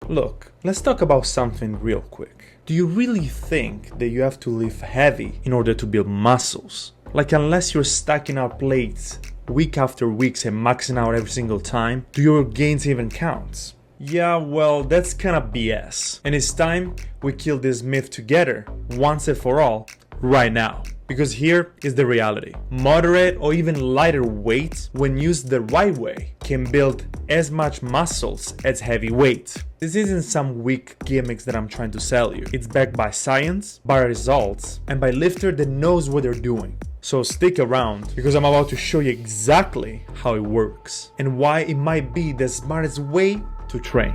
Look, let's talk about something real quick. Do you really think that you have to lift heavy in order to build muscles? Like, unless you're stacking up plates week after week and maxing out every single time, do your gains even count? Yeah, well, that's kinda BS. And it's time we kill this myth together, once and for all, right now. Because here is the reality. Moderate or even lighter weights, when used the right way, can build as much muscles as heavy weight. This isn't some weak gimmicks that I'm trying to sell you. It's backed by science, by results, and by lifter that knows what they're doing. So stick around, because I'm about to show you exactly how it works and why it might be the smartest way to train.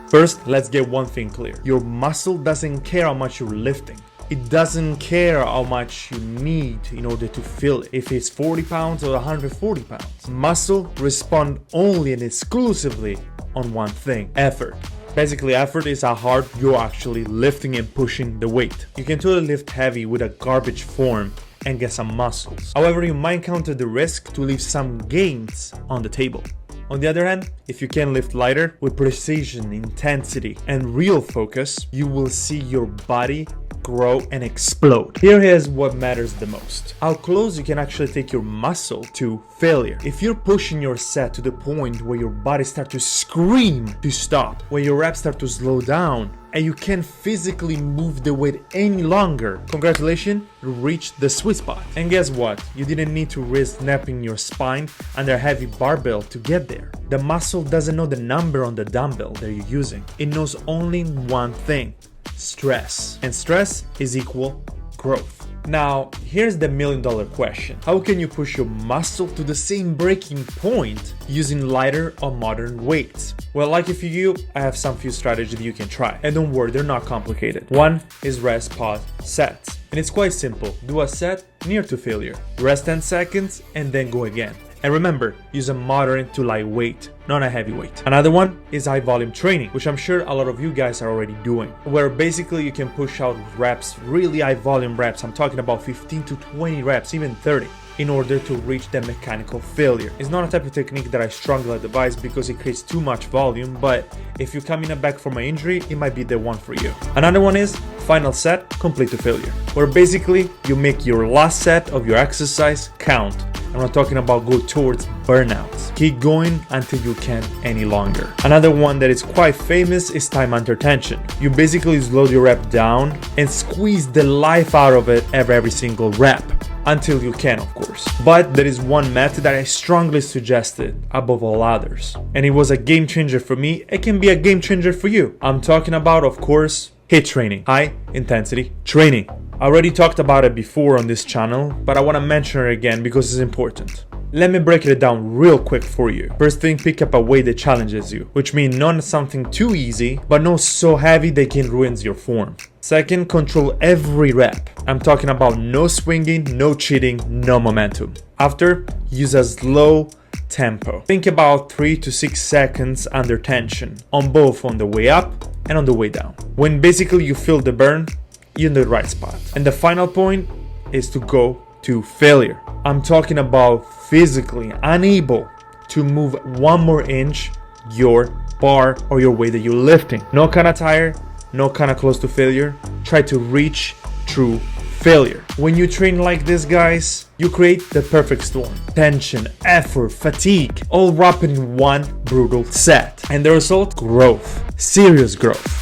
First, let's get one thing clear. Your muscle doesn't care how much you're lifting. It doesn't care how much you need in order to feel it, if it's 40 pounds or 140 pounds. Muscle respond only and exclusively on one thing: effort. Basically, effort is how hard you're actually lifting and pushing the weight. You can totally lift heavy with a garbage form and get some muscles. However, you might encounter the risk to leave some gains on the table. On the other hand, if you can lift lighter with precision, intensity, and real focus, you will see your body grow and explode. Here is what matters the most: how close you can actually take your muscle to failure. If you're pushing your set to the point where your body starts to scream to stop, where your reps start to slow down, and you can't physically move the weight any longer, congratulations, you reached the sweet spot. And guess what? You didn't need to risk snapping your spine under a heavy barbell to get there. The muscle doesn't know the number on the dumbbell that you're using. It knows only one thing: stress. And stress is equal growth. Now, here's the million-dollar question. How can you push your muscle to the same breaking point using lighter or modern weights? Well, like if you, I have some few strategies that you can try. And don't worry, they're not complicated. One is rest, pause, set. And it's quite simple. Do a set near to failure. Rest 10 seconds and then go again. And remember, use a moderate to light weight, not a heavy weight. Another one is high volume training, which I'm sure a lot of you guys are already doing, where basically you can push out reps, really high volume reps. I'm talking about 15 to 20 reps, even 30, in order to reach the mechanical failure. It's not a type of technique that I strongly advise because it creates too much volume, but if you're coming back from an injury, it might be the one for you. Another one is final set, complete to failure, where basically you make your last set of your exercise count. I'm not talking about go towards burnouts. Keep going until you can't any longer. Another one that is quite famous is time under tension. You basically slow your rep down and squeeze the life out of it every single rep. Until you can, of course. But there is one method that I strongly suggested above all others. And it was a game changer for me. It can be a game changer for you. I'm talking about, of course, HIIT training, high intensity training. I already talked about it before on this channel, but I want to mention it again because it's important. Let me break it down real quick for you. First thing, pick up a weight that challenges you, which means not something too easy, but not so heavy they can ruin your form. Second, control every rep. I'm talking about no swinging, no cheating, no momentum. After, use a slow tempo. Think about 3 to 6 seconds under tension, on both on the way up and on the way down. When basically you feel the burn, you're in the right spot. And the final point is to go to failure. I'm talking about physically unable to move one more inch your bar or your weight that you're lifting. No kind of tired, no kind of close to failure. Try to reach true failure. When you train like this, guys, you create the perfect storm. Tension, effort, fatigue, all wrapped in one brutal set. And the result? Growth. Serious growth.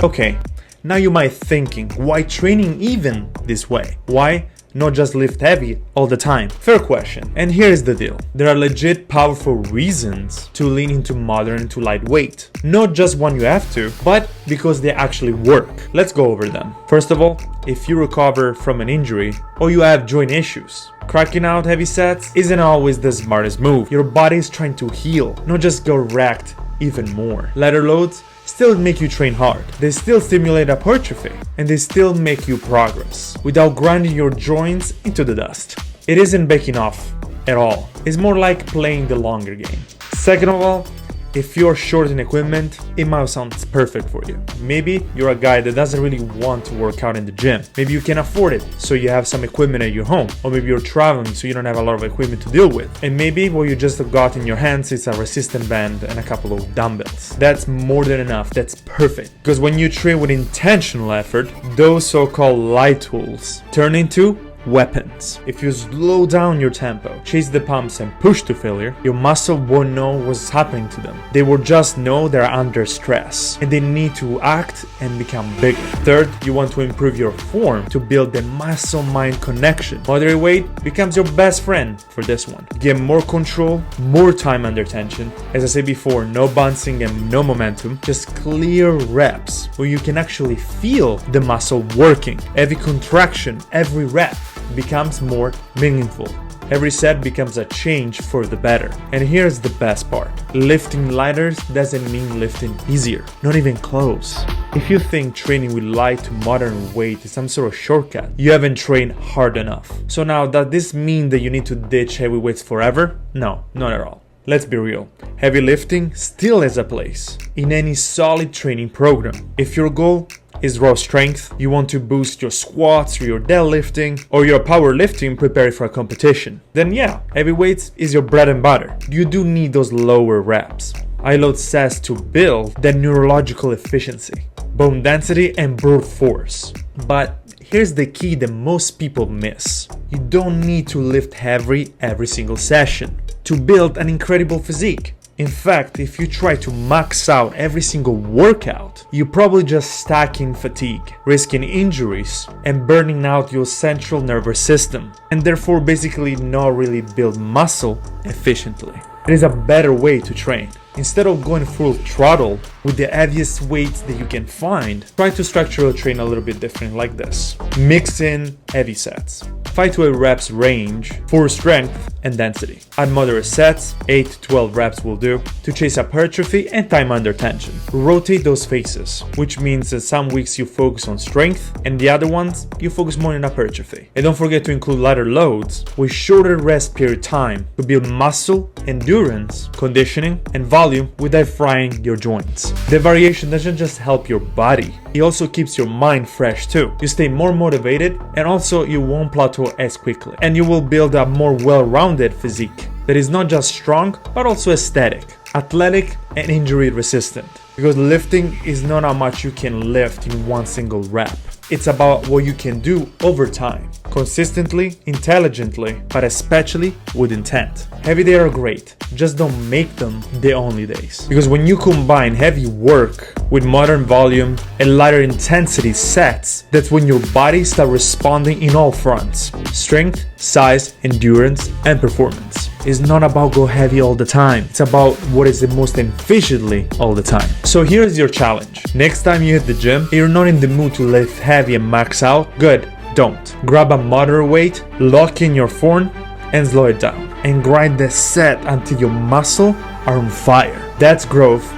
Okay, now you might thinking, why training even this way? Why not just lift heavy all the time? Fair question. And here's the deal. There are legit powerful reasons to lean into modern to lightweight. Not just when you have to, but because they actually work. Let's go over them. First of all, if you recover from an injury or you have joint issues, cracking out heavy sets isn't always the smartest move. Your body is trying to heal, not just go wrecked even more. Lighter loads still make you train hard. They still stimulate hypertrophy, and they still make you progress without grinding your joints into the dust. It isn't backing off at all. It's more like playing the longer game. Second of all, If you're short in equipment, it might sound perfect for you. Maybe you're a guy that doesn't really want to work out in the gym. Maybe you can afford it, so you have some equipment at your home. Or maybe you're traveling, so you don't have a lot of equipment to deal with. And maybe what you just got in your hands is a resistance band and a couple of dumbbells. That's more than enough. That's perfect. Because when you train with intentional effort, those so-called light tools turn into weapons. If you slow down your tempo, chase the pumps and push to failure, your muscle won't know what's happening to them. They will just know they're under stress and they need to act and become bigger. Third, you want to improve your form to build the muscle-mind connection. Moderate weight becomes your best friend for this one. Get more control, more time under tension. As I said before, no bouncing and no momentum, just clear reps where you can actually feel the muscle working. Every contraction, every rep becomes more meaningful. Every set becomes a change for the better. And here's the best part. Lifting lighter doesn't mean lifting easier. Not even close. If you think training with light to modern weight is some sort of shortcut, you haven't trained hard enough. So now, does this mean that you need to ditch heavy weights forever? No, not at all. Let's be real. Heavy lifting still has a place in any solid training program. If your goal is raw strength, you want to boost your squats or your deadlifting or your powerlifting preparing for a competition, then yeah, heavy weights is your bread and butter. You do need those lower reps. High load sets to build that neurological efficiency, bone density and brute force. But here's the key that most people miss. You don't need to lift heavy every single session to build an incredible physique. In fact, if you try to max out every single workout, you're probably just stacking fatigue, risking injuries, and burning out your central nervous system, and therefore basically not really build muscle efficiently. There is a better way to train. Instead of going full throttle with the heaviest weights that you can find, try to structure your train a little bit different like this. Mix in heavy sets. 5 to 8 reps range for strength and density. Add moderate sets, 8 to 12 reps will do, to chase hypertrophy and time under tension. Rotate those phases, which means that some weeks you focus on strength and the other ones you focus more on hypertrophy. And don't forget to include lighter loads with shorter rest period time to build muscle, endurance, conditioning, and volume without frying your joints. The variation doesn't just help your body, it also keeps your mind fresh too. You stay more motivated and also you won't plateau as quickly. And you will build a more well-rounded physique that is not just strong, but also aesthetic, athletic, and injury resistant. Because lifting is not how much you can lift in one single rep. It's about what you can do over time, consistently, intelligently, but especially with intent. Heavy days are great, just don't make them the only days. Because when you combine heavy work with modern volume and lighter intensity sets, that's when your body starts responding in all fronts: strength, size, endurance, and performance. It's not about go heavy all the time. It's about what is the most efficiently all the time. So here's your challenge. Next time you hit the gym, you're not in the mood to lift heavy and max out, good, don't. Grab a moderate weight, lock in your form, and slow it down. And grind the set until your muscle are on fire. That's growth,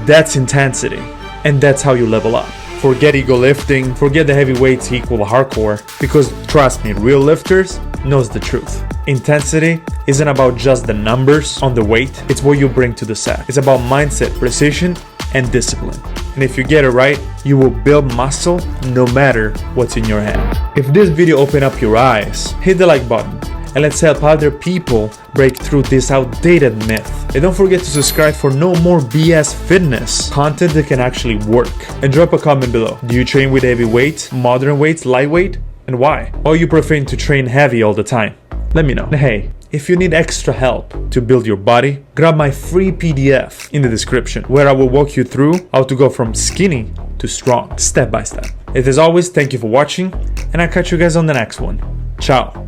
that's intensity, and that's how you level up. Forget ego lifting, forget the heavy weights equal hardcore, because trust me, real lifters knows the truth. Intensity isn't about just the numbers on the weight, it's what you bring to the set. It's about mindset, precision, and discipline. And if you get it right, you will build muscle no matter what's in your hand. If this video opened up your eyes, hit the like button and let's help other people break through this outdated myth. And don't forget to subscribe for no more BS fitness content that can actually work. And drop a comment below. Do you train with heavy weights, modern weights, lightweight? And why? Or are you preferring to train heavy all the time? Let me know. And hey, if you need extra help to build your body, grab my free PDF in the description where I will walk you through how to go from skinny to strong, step by step. As always, thank you for watching and I'll catch you guys on the next one. Ciao.